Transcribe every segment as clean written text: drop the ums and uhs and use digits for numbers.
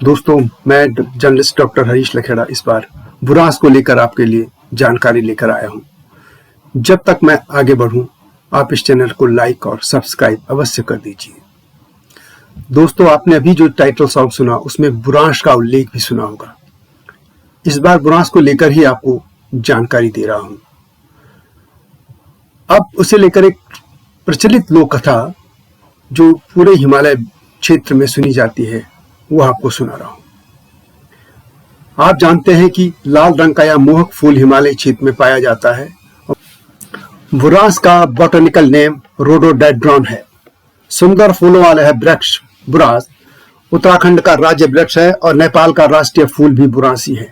दोस्तों, मैं journalist doctor Harish Lakhera इस बार बुरांस को लेकर आपके लिए जानकारी लेकर आया हूं। जब तक मैं आगे बढ़ूं, आप इस चैनल को लाइक और सब्सक्राइब अवश्य कर दीजिए। दोस्तों, आपने अभी जो टाइटल सॉन्ग सुना उसमें बुरांस का उल्लेख भी सुना होगा। इस बार बुरांस को लेकर ही आपको जानकारी दे रहा हूं। अब उसे लेकर एक प्रचलित लोक कथा जो पूरे हिमालय क्षेत्र में सुनी जाती है वो आपको सुना रहा हूं। आप जानते हैं कि लाल रंग का यह मोहक फूल हिमालय क्षेत्र में पाया जाता है। बुरांस का बॉटनिकल नेम रोडोडेंड्रॉन है। सुंदर फूलों वाला है वृक्ष बुरांस उत्तराखंड का राज्य वृक्ष है और नेपाल का राष्ट्रीय फूल भी बुरांसी है।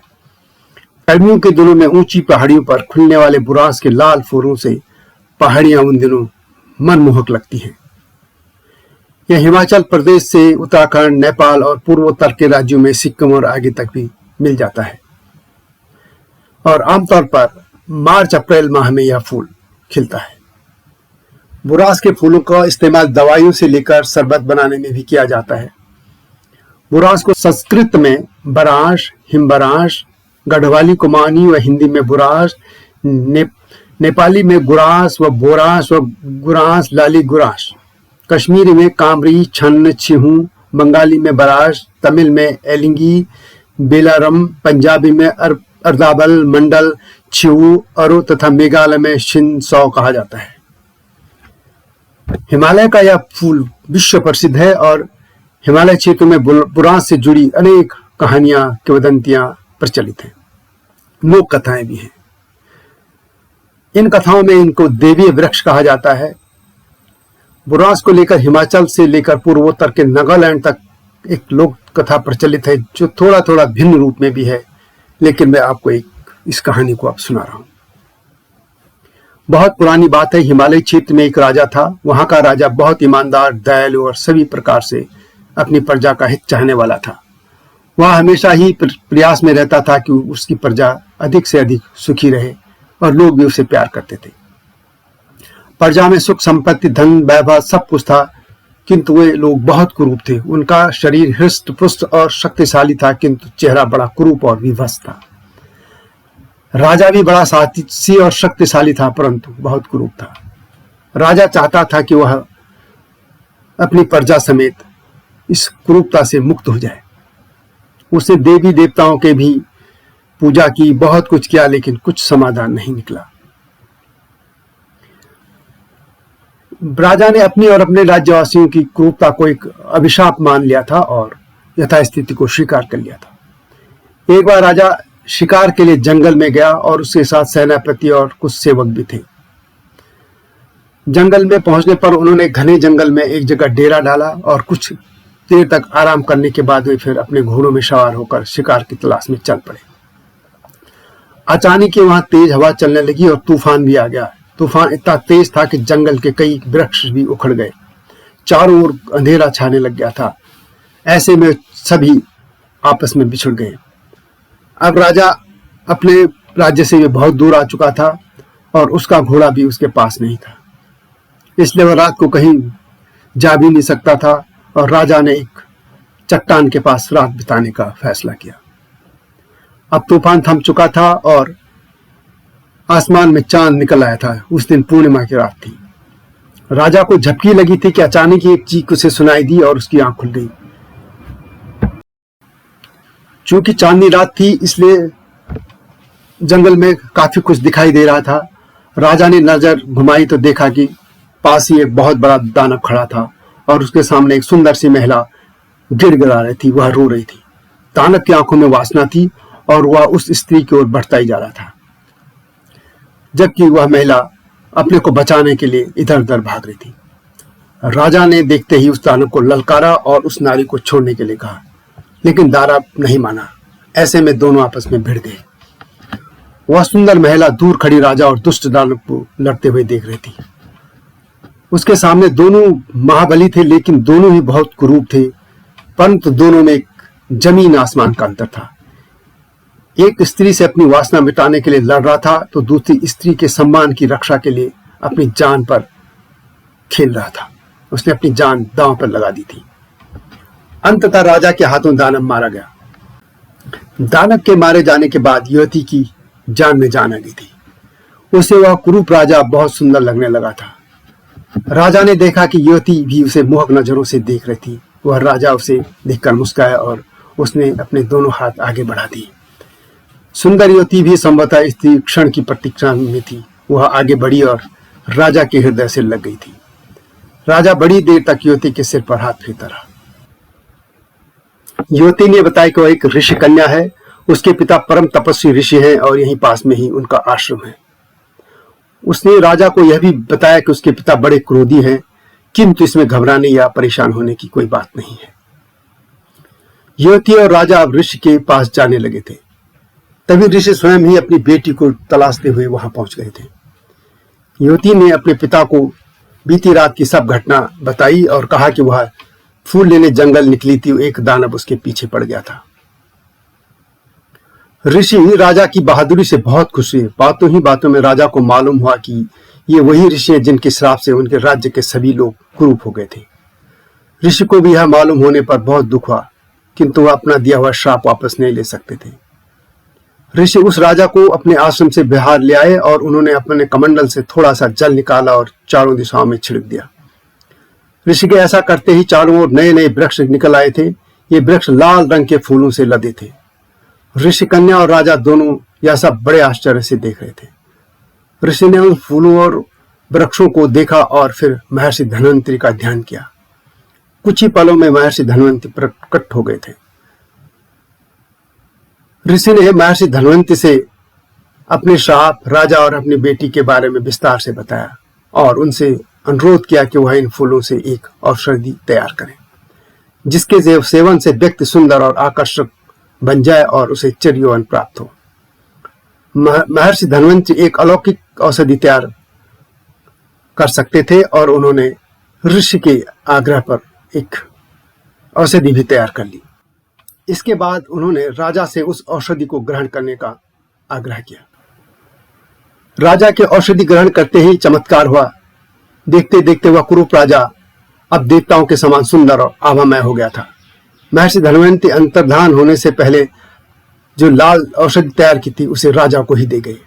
गर्मियों के दिनों में ऊंची पहाड़ियों पर खुलने वाले बुरांस के लाल फूलों से पहाड़ियां उन दिनों मनमोहक लगती हैं। यह हिमाचल प्रदेश से उत्तराखंड, नेपाल और पूर्वोत्तर के राज्यों में सिक्किम और आगे तक भी मिल जाता है और आमतौर पर मार्च अप्रैल माह में यह फूल खिलता है। बुरांस के फूलों का इस्तेमाल दवाइयों से लेकर शरबत बनाने में भी किया जाता है। बुरांस को संस्कृत में बरांश, हिमबरांश, गढ़वाली कुमाऊनी व हिंदी में बुरांस, नेपाली में गुरांस व बोरांस व गुरांस, लाली गुरांस, कश्मीरी में कामरी, छन्न, छिहू, बंगाली में बराश, तमिल में एलिंगी, बेलारम, पंजाबी में अर्दाबल, मंडल, छिहू, अरो तथा मेघालय में शिनसौ कहा जाता है। हिमालय का यह फूल विश्व प्रसिद्ध है और हिमालय क्षेत्र में बुरांस से जुड़ी अनेक कहानियां, किंवदंतियां प्रचलित हैं। लोक कथाएं भी हैं। इन कथाओं में इनको देवीय वृक्ष कहा जाता है। बुरांस को लेकर हिमाचल से लेकर पूर्वोत्तर के नागालैंड तक एक लोक कथा प्रचलित है जो थोड़ा थोड़ा भिन्न रूप में भी है, लेकिन मैं आपको इस कहानी को अब सुना रहा हूं। बहुत पुरानी बात है। हिमालय क्षेत्र में एक राजा था। वहां का राजा बहुत ईमानदार, दयालु और सभी प्रकार से अपनी प्रजा का हित चाहने वाला था। वह हमेशा ही प्रयास में रहता था कि उसकी प्रजा अधिक से अधिक सुखी रहे और लोग भी उसे प्यार करते थे। प्रजा में सुख संपत्ति, धन, वैभव सब कुछ था, किंतु वे लोग बहुत कुरूप थे। उनका शरीर हृष्ट पुष्ट और शक्तिशाली था, किंतु चेहरा बड़ा कुरूप और विभत्स था। राजा भी बड़ा साहसी और शक्तिशाली था, परंतु बहुत कुरूप था। राजा चाहता था कि वह अपनी प्रजा समेत इस कुरूपता से मुक्त हो जाए। उसने देवी देवताओं के भी पूजा की, बहुत कुछ किया, लेकिन कुछ समाधान नहीं निकला। राजा ने अपनी और अपने राज्यवासियों की क्रूरता को एक अभिशाप मान लिया था और यथास्थिति को स्वीकार कर लिया था। एक बार राजा शिकार के लिए जंगल में गया और उसके साथ सेनापति और कुछ सेवक भी थे। जंगल में पहुंचने पर उन्होंने घने जंगल में एक जगह डेरा डाला और कुछ देर तक आराम करने के बाद वे फिर अपने घोड़ों में सवार होकर शिकार की तलाश में चल पड़े। अचानक ही वहां तेज हवा चलने लगी और तूफान भी आ गया। तूफान इतना तेज था कि जंगल के कई वृक्ष भी उखड़ गए। चारों ओर अंधेरा छाने लग गया था। ऐसे में सभी आपस में बिछड़ गए। अब राजा अपने राज्य से बहुत दूर आ चुका था और उसका घोड़ा भी उसके पास नहीं था, इसलिए वह रात को कहीं जा भी नहीं सकता था और राजा ने एक चट्टान के पास रात बिताने का फैसला किया। अब तूफान थम चुका था और आसमान में चांद निकल आया था। उस दिन पूर्णिमा की रात थी। राजा को झपकी लगी थी कि अचानक ही एक चीख उसे सुनाई दी और उसकी आंख खुल गई। चूंकि चांदनी रात थी इसलिए जंगल में काफी कुछ दिखाई दे रहा था। राजा ने नजर घुमाई तो देखा कि पास ही एक बहुत बड़ा दानव खड़ा था और उसके सामने एक सुंदर सी महिला गिड़गिड़ा रही थी। वह रो रही थी। दानव की आंखों में वासना थी और वह उस स्त्री की ओर बढ़ता ही जा रहा था, जबकि वह महिला अपने को बचाने के लिए इधर उधर भाग रही थी। राजा ने देखते ही उस दानव को ललकारा और उस नारी को छोड़ने के लिए कहा, लेकिन दानव नहीं माना। ऐसे में दोनों आपस में भिड़ गए। वह सुंदर महिला दूर खड़ी राजा और दुष्ट दानव को लड़ते हुए देख रही थी। उसके सामने दोनों महाबली थे, लेकिन दोनों ही बहुत कुरूप थे, परंतु दोनों में एक जमीन आसमान का अंतर था। एक स्त्री से अपनी वासना मिटाने के लिए लड़ रहा था तो दूसरी स्त्री के सम्मान की रक्षा के लिए अपनी जान पर खेल रहा था। उसने अपनी जान दांव पर लगा दी थी। अंततः राजा के हाथों दानव मारा गया। दानव के मारे जाने के बाद युवती की जान में जान आ गई थी। उसे वह कुरूप राजा बहुत सुंदर लगने लगा था। राजा ने देखा कि युवती भी उसे मोहक नजरों से देख रही थी। वह राजा उसे देखकर मुस्कुराया और उसने अपने दोनों हाथ आगे बढ़ा दिए। सुंदर युवती भी संभवतः इस क्षण की प्रतीक्षा में थी। वह आगे बढ़ी और राजा के हृदय से लग गई थी। राजा बड़ी देर तक युवती के सिर पर हाथ फेरता रहा। युवती ने बताया कि वह एक ऋषि कन्या है। उसके पिता परम तपस्वी ऋषि हैं और यहीं पास में ही उनका आश्रम है। उसने राजा को यह भी बताया कि उसके पिता बड़े क्रोधी हैं, किंतु इसमें घबराने या परेशान होने की कोई बात नहीं है। युवती और राजा अब ऋषि के पास जाने लगे थे। तभी ऋषि स्वयं ही अपनी बेटी को तलाशते हुए वहां पहुंच गए थे। युवती ने अपने पिता को बीती रात की सब घटना बताई और कहा कि वह फूल लेने जंगल निकली थी। एक दानव उसके पीछे पड़ गया था। ऋषि राजा की बहादुरी से बहुत खुश हुए। बातों ही बातों में राजा को मालूम हुआ कि ये वही ऋषि हैं जिनके श्राप से उनके राज्य के सभी लोग कुरूप हो गए थे। ऋषि को भी यह मालूम होने पर बहुत दुख हुआ, किंतु वह अपना दिया हुआ श्राप वापस नहीं ले सकते थे। ऋषि उस राजा को अपने आश्रम से बाहर ले आए और उन्होंने अपने कमंडल से थोड़ा सा जल निकाला और चारों दिशाओं में छिड़क दिया। ऋषि के ऐसा करते ही चारों ओर नए नए वृक्ष निकल आए थे। ये वृक्ष लाल रंग के फूलों से लदे थे। ऋषि कन्या और राजा दोनों यह सब बड़े आश्चर्य से देख रहे थे। ऋषि ने उन फूलों और वृक्षों को देखा और फिर महर्षि धन्वंतरि का ध्यान किया। कुछ ही पलों में महर्षि धन्वंतरि प्रकट हो गए थे। ऋषि ने महर्षि धन्वंतरि से अपने श्राप, राजा और अपनी बेटी के बारे में विस्तार से बताया और उनसे अनुरोध किया कि वह इन फूलों से एक औषधि तैयार करें, जिसके सेवन से व्यक्ति सुंदर और आकर्षक बन जाए और उसे चिर यौवन प्राप्त हो। महर्षि धन्वंतरि एक अलौकिक औषधि तैयार कर सकते थे और उन्होंने ऋषि के आग्रह पर एक औषधि भी तैयार कर ली। इसके बाद उन्होंने राजा से उस औषधि को ग्रहण करने का आग्रह किया। राजा के औषधि ग्रहण करते ही चमत्कार हुआ। देखते देखते वह कुरूप राजा अब देवताओं के समान सुंदर और आभामय हो गया था। महर्षि धन्वंतरि अंतर्धान होने से पहले जो लाल औषधि तैयार की थी उसे राजा को ही दे गए।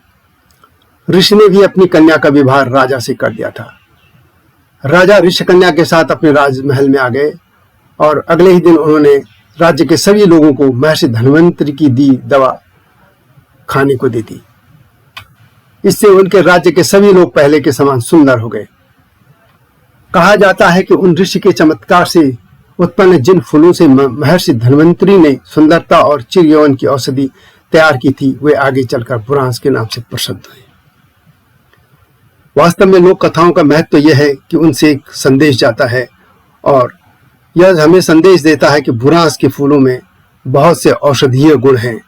ऋषि ने भी अपनी कन्या का विवाह राजा से कर दिया था। राजा ऋषि कन्या के साथ अपने राजमहल में आ गए और अगले ही दिन उन्होंने राज्य के सभी लोगों को महर्षि धन्वंतरि की दी दवा खाने को दी थी। इससे उनके राज्य के सभी लोग पहले के समान सुंदर हो गए। कहा जाता है कि उन ऋषि के चमत्कार से उत्पन्न जिन फूलों से महर्षि धन्वंतरि ने सुंदरता और चिर यौवन की औषधि तैयार की थी, वे आगे चलकर बुरांस के नाम से प्रसिद्ध हुए। वास्तव में लोक कथाओं का महत्व यह है कि उनसे एक संदेश जाता है और यह हमें संदेश देता है कि बुरांस के फूलों में बहुत से औषधीय गुण हैं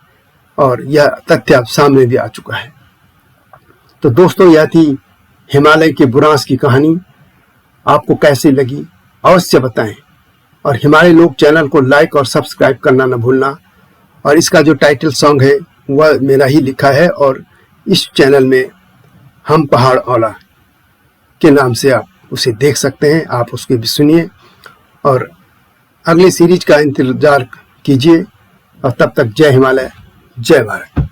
और यह तथ्य अब सामने भी आ चुका है। तो दोस्तों, यह थी हिमालय के बुरांस की कहानी। आपको कैसी लगी अवश्य बताएं और हिमालय लोक चैनल को लाइक और सब्सक्राइब करना न भूलना। और इसका जो टाइटल सॉन्ग है वह मेरा ही लिखा है और इस चैनल में हम पहाड़ औला के नाम से आप उसे देख सकते हैं। आप उसके भी सुनिए और अगली सीरीज का इंतजार कीजिए और तब तक जय हिमालय, जय भारत।